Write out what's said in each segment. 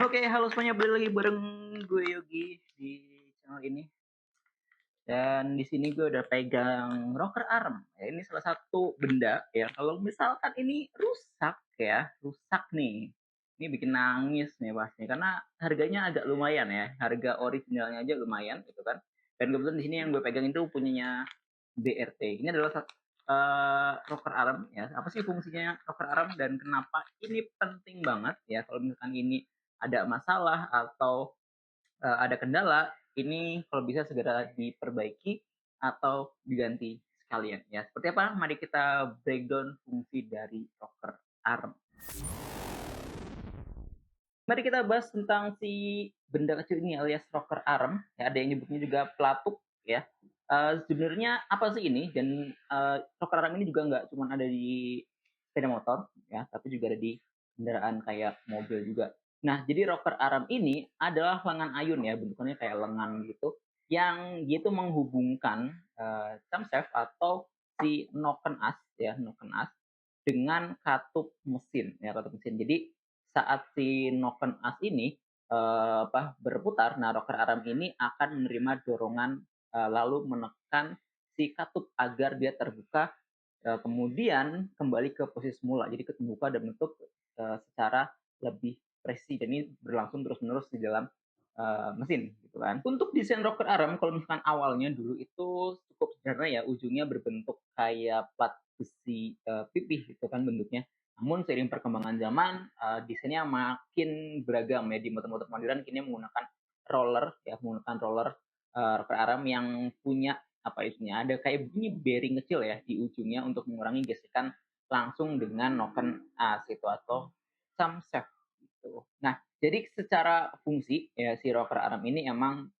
Oke, halo semuanya, balik lagi bareng gue Yogi di channel ini. Dan di sini gue udah pegang rocker arm. Ya, ini salah satu benda ya. Kalau misalkan ini rusak ya, rusak nih. Ini bikin nangis nih pasti karena harganya agak lumayan ya. Harga originalnya aja lumayan gitu kan. Dan kebetulan di sini yang gue pegang itu punyanya BRT. Ini adalah rocker arm ya. Apa sih fungsinya rocker arm dan kenapa ini penting banget ya kalau misalkan ini ada masalah atau ada kendala, ini kalau bisa segera diperbaiki atau diganti sekalian ya. Seperti apa? Mari kita breakdown fungsi dari rocker arm. Mari kita bahas tentang si benda kecil ini alias rocker arm, ya ada yang nyebutnya juga pelatuk ya. Sebenarnya apa sih ini dan, rocker arm ini juga nggak cuma ada di sepeda motor ya, tapi juga ada di kendaraan kayak mobil juga. Nah, jadi rocker arm ini adalah lengan ayun ya, bentukannya kayak lengan gitu, yang dia itu menghubungkan, camshaft atau si noken as ya, noken as dengan katup mesin ya, katup mesin. Jadi saat si noken as ini, berputar, nah rocker arm ini akan menerima dorongan, lalu menekan si katup agar dia terbuka, kemudian kembali ke posisi semula. Jadi terbuka dan menutup, secara lebih presisi dan ini berlangsung terus-menerus di dalam, mesin gitu kan. Untuk desain rocker arm kalau misalkan awalnya dulu itu cukup sederhana ya, ujungnya berbentuk kayak plat besi, pipih gitu kan bentuknya. Namun seiring perkembangan zaman, desainnya makin beragam ya, di motor-motor modern kini menggunakan roller ya, menggunakan roller, rocker arm yang punya apa itunya, ada kayak bunyi bearing kecil ya di ujungnya untuk mengurangi gesekan langsung dengan noken as itu atau camshaft gitu. Nah, jadi secara fungsi ya si rocker arm ini emang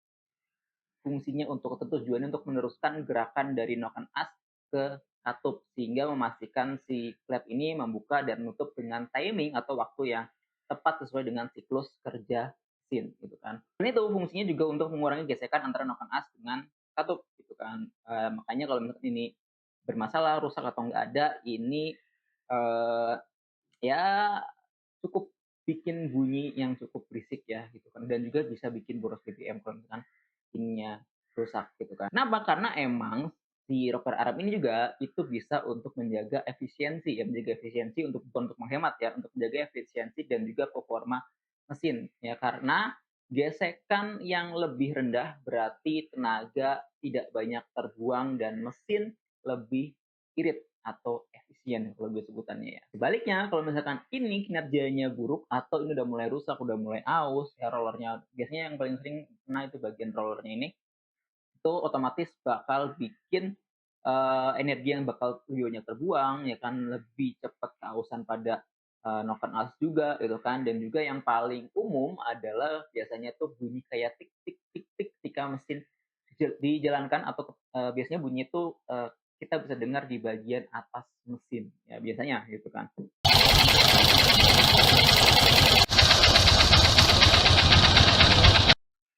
fungsinya untuk tujuannya untuk meneruskan gerakan dari noken as ke katup, sehingga memastikan si klep ini membuka dan menutup dengan timing atau waktu yang tepat sesuai dengan siklus kerja mesin gitu kan. Dan itu fungsinya juga untuk mengurangi gesekan antara noken as dengan katup gitu kan. Makanya kalau misalkan ini bermasalah, rusak atau nggak ada, ini, eee, ya cukup bikin bunyi yang cukup berisik ya gitu kan, dan juga bisa bikin boros BBM kalau misalkan ininya rusak gitu kan. Kenapa? Karena emang si rocker arm ini juga itu bisa untuk menjaga efisiensi ya, menjaga efisiensi untuk bukan untuk menghemat ya, untuk menjaga efisiensi dan juga performa mesin ya. Karena gesekan yang lebih rendah berarti tenaga tidak banyak terbuang dan mesin lebih irit atau efisien kalau gue sebutannya ya. Sebaliknya kalau misalkan ini kinerjanya buruk atau ini udah mulai rusak, udah mulai aus ya rollernya, biasanya yang paling sering kena itu bagian rollernya ini, itu otomatis bakal bikin, energi yang bakal lebih banyak terbuang ya kan, lebih cepat keausan pada, noken as juga gitu kan, dan juga yang paling umum adalah biasanya tuh bunyi kayak tik tik tik tik ketika mesin dijalankan atau, biasanya bunyi itu, kita bisa dengar di bagian atas mesin ya biasanya gitu kan.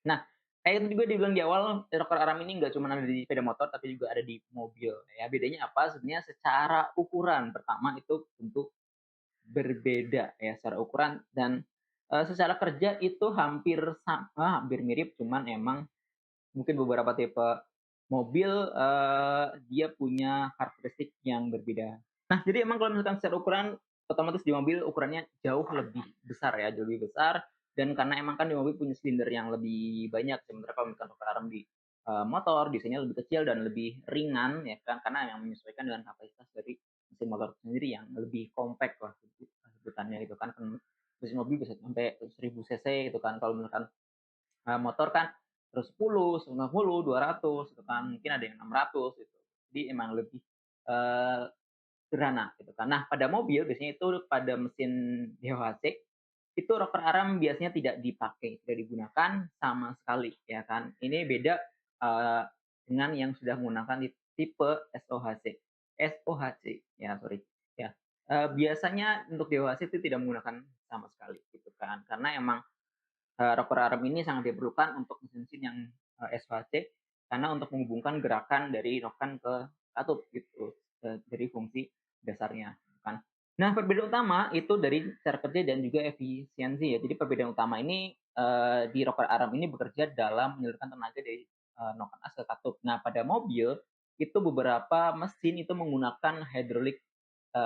Nah, kayak itu juga dibilang di awal, rocker arm ini nggak cuma ada di sepeda motor, tapi juga ada di mobil ya. Bedanya apa? Sebenarnya secara ukuran, pertama itu tentu berbeda ya secara ukuran dan, secara kerja itu hampir sama, hampir mirip, cuman emang mungkin beberapa tipe mobil, dia punya karakteristik yang berbeda. Nah, jadi emang kalau misalkan secara ukuran, otomatis di mobil ukurannya jauh lebih besar ya, jauh lebih besar dan karena emang kan di mobil punya silinder yang lebih banyak, sementara kalau misalkan rocker arm di, motor desainnya lebih kecil dan lebih ringan ya kan, karena yang menyesuaikan dengan kapasitas dari mesin motor sendiri yang lebih compact lah sebutannya gitu kan. Mesin mobil bisa sampai 1000 cc gitu kan, kalau misalkan, motor kan 110, 150, 200 gitu kan, mungkin ada yang 600 gitu. Jadi emang lebih, eee, sederhana gitu kan. Nah, pada mobil biasanya itu pada mesin DHC, itu rocker arm biasanya tidak dipakai, tidak digunakan sama sekali ya kan. Ini beda, eee, dengan yang sudah menggunakan tipe SOHC SOHC ya, sorry, ya. Biasanya untuk DOHC itu tidak menggunakan sama sekali gitu kan, karena emang rocker arm ini sangat diperlukan untuk mesin-mesin yang, SVC karena untuk menghubungkan gerakan dari noken ke katup gitu, dari fungsi dasarnya gitu kan. Nah, perbedaan utama itu dari cara kerja dan juga efisiensi ya. Jadi perbedaan utama ini, di rocker arm ini bekerja dalam menyalurkan tenaga dari, noken as ke katup. Nah, pada mobil, itu beberapa mesin itu menggunakan hydraulic,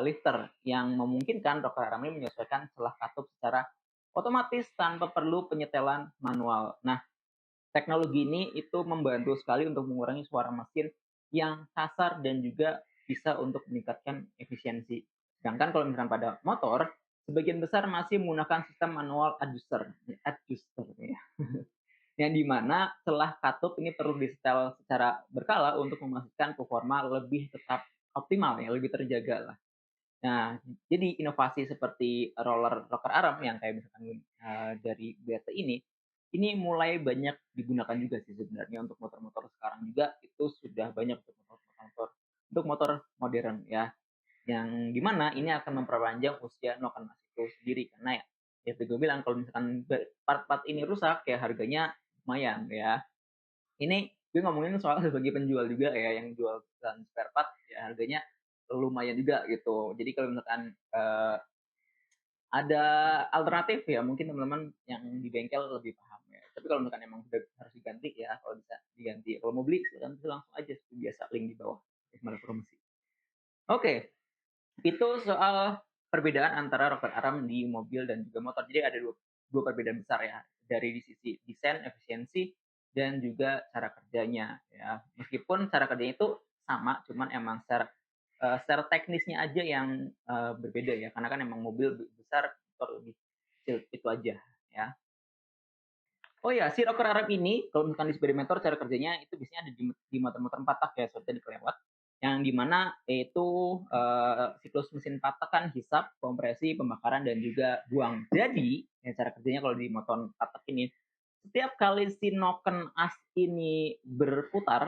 lifter yang memungkinkan rocker arm ini menyesuaikan celah katup secara otomatis tanpa perlu penyetelan manual. Nah, teknologi ini itu membantu sekali untuk mengurangi suara mesin yang kasar dan juga bisa untuk meningkatkan efisiensi. Sedangkan kalau misalkan pada motor, sebagian besar masih menggunakan sistem manual adjuster ya, yang di mana celah katup ini perlu disetel secara berkala untuk memastikan performa lebih tetap optimal ya, lebih terjaga lah. Nah, jadi inovasi seperti rocker arm yang kayak misalkan, dari BRT ini mulai banyak digunakan juga sih sebenarnya untuk motor-motor sekarang juga itu sudah banyak untuk motor modern ya, yang di mana ini akan memperpanjang usia noken as itu sendiri karena ya, ya tadi gue bilang kalau misalkan part-part ini rusak ya harganya lumayan ya. Ini gue ngomongin soal sebagai penjual juga ya, yang jual spare part ya harganya lumayan juga gitu. Jadi kalau misalkan, ada alternatif ya mungkin teman-teman yang di bengkel lebih paham ya. Tapi kalau misalkan emang udah harus diganti ya kalau bisa diganti. Kalau mau beli silakan langsung aja biasa link di bawah, promosi. Oke, itu soal perbedaan antara rocker arm di mobil dan juga motor. Jadi ada dua dua perbedaan besar ya, dari di sisi desain, efisiensi, dan juga cara kerjanya ya. Meskipun cara kerjanya itu sama, cuman emang secara teknisnya aja yang, berbeda ya, karena kan emang mobil besar, motor lebih kecil, itu aja ya. Oh ya, si rocker Arab ini kalau misalkan di speedometer cara kerjanya itu biasanya ada di motor-motor 4 tak ya, sorry tadi kelewat. Yang di mana itu, siklus mesin 4 tak kan hisap, kompresi, pembakaran, dan juga buang. Jadi, ya cara kerjanya kalau di motor 4 tak ini, setiap kali si noken as ini berputar,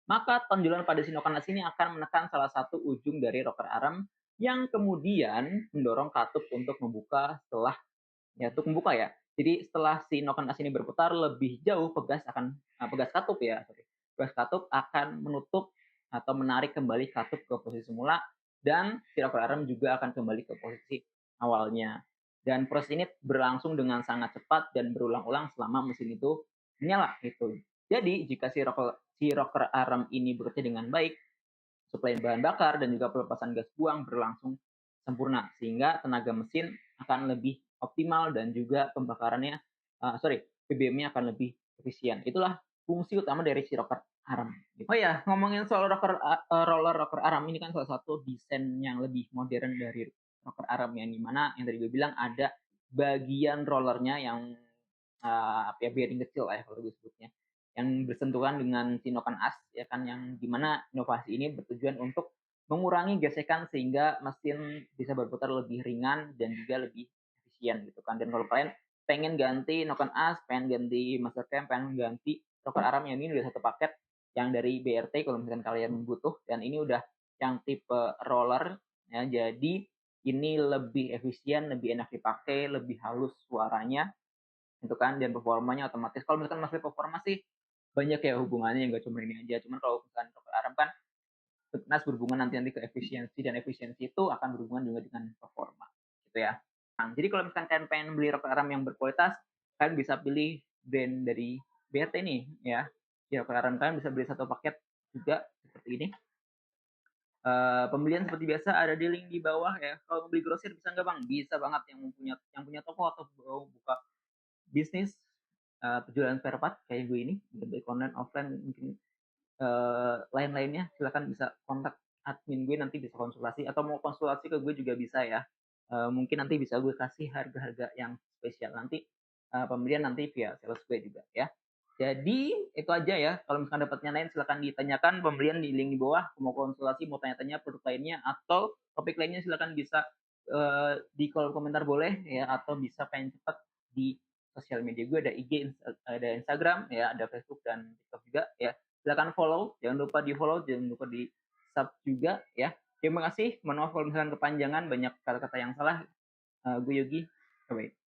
maka tonjolan pada si noken as ini akan menekan salah satu ujung dari rocker arm yang kemudian mendorong katup untuk membuka setelah ya, untuk membuka ya. Jadi setelah si noken as ini berputar lebih jauh, pegas katup ya, sorry. Pegas katup akan menutup atau menarik kembali katup ke posisi semula dan si rocker arm juga akan kembali ke posisi awalnya. Dan proses ini berlangsung dengan sangat cepat dan berulang-ulang selama mesin itu menyala gitu. Jadi jika si rocker arm ini bekerja dengan baik, suplai bahan bakar dan juga pelepasan gas buang berlangsung sempurna sehingga tenaga mesin akan lebih optimal dan juga pembakarannya BBM-nya akan lebih efisien. Itulah fungsi utama dari si rocker arm. Gitu. Oh ya, ngomongin soal roller rocker arm ini kan salah satu desain yang lebih modern dari rocker arm yang dimana yang tadi gue bilang ada bagian rollernya yang apa ya, bearing kecil lah ya kalau gue sebutnya, yang bersentuhan dengan sinokan as ya kan, yang dimana inovasi ini bertujuan untuk mengurangi gesekan sehingga mesin bisa berputar lebih ringan dan juga lebih efisien gitu kan. Dan kalau kalian pengen ganti noken as, pengen ganti master cam, pengen ganti rocker arm yang ini udah satu paket yang dari BRT kalau misalkan kalian butuh, dan ini udah yang tipe roller ya, jadi ini lebih efisien, lebih enak dipakai, lebih halus suaranya gitu kan, dan performanya otomatis kalau misalkan masalah performa sih banyak ya hubungannya, nggak cuma ini aja. Cuman kalau misalkan rocker arm kan Nas berhubungan nanti ke efisiensi, dan efisiensi itu akan berhubungan juga dengan performa gitu ya. Nah, jadi kalau misalkan kalian pengen beli rocker arm yang berkualitas, kalian bisa pilih brand dari BRT nih ya. Di rocker arm kalian bisa beli satu paket juga seperti ini. Pembelian seperti biasa ada di link di bawah ya. Kalau beli grosir bisa nggak Bang? Bisa banget, yang punya toko atau mau buka bisnis, penjualan spare part kayak gue ini, baik online, offline, mungkin, lain-lainnya silakan bisa kontak admin gue, nanti bisa konsultasi atau mau konsultasi ke gue juga bisa ya. Mungkin nanti bisa gue kasih harga-harga yang spesial nanti, pembelian nanti via sales gue juga ya. Jadi itu aja ya, kalau misalkan dapat yang lain silakan ditanyakan, pembelian di link di bawah, mau konsultasi, mau tanya-tanya produk lainnya atau topik lainnya silakan bisa, di kolom komentar boleh ya, atau bisa pengen cepat di sosial media gue, ada IG, ada Instagram ya, ada Facebook dan TikTok juga ya. Silakan follow, jangan lupa di-follow, jangan lupa di-sub juga ya. Terima kasih, mohon maaf kalau misalkan kepanjangan, banyak kata-kata yang salah. Gue Yogi, bye-bye.